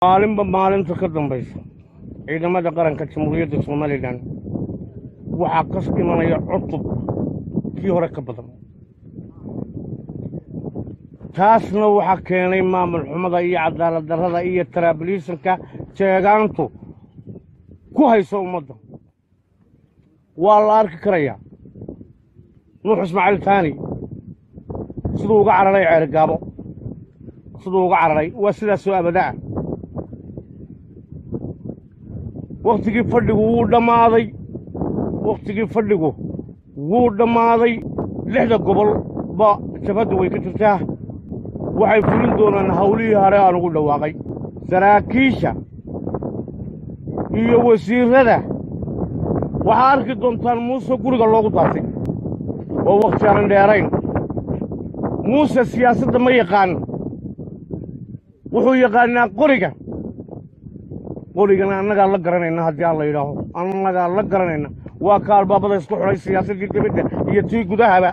Maalin-ba Maalinta ka dambaysa ciidamada qaranka Jamhuuriyadda Somaliland waxaa ka imanaya cutub kii hore ka badan. taasna waxaa keenay maamul xumada iyo cadaalad darrada iyo taraabilisanka jeegaantu ku hayso ummadda. waa la arki karayaa Nuuxtaani siduu uga cararay Ceerigaabo, siduu uga cararay waa sidaas oo abadaa. waqtigii fadhigu wuu dhammaaday lixda gobol ba Xabad way ka jirtaa. waxay fulin doonaan hawlihii hore aan ugu dhawaaqay. saraakiisha iyo wasiirada waxaa arki doontaan Muuse guriga loogu daatay oo waqti aan dheerayn. Muuse siyaasadda ma yaqaan, wuxuu yaqaanaa qorigana annagaa la garanayna. haddii aan la yidhaaho annagaa la garanayna. waa ka albaabada isku xidhay siyaasaddii dibadda iyo tii gudahaba.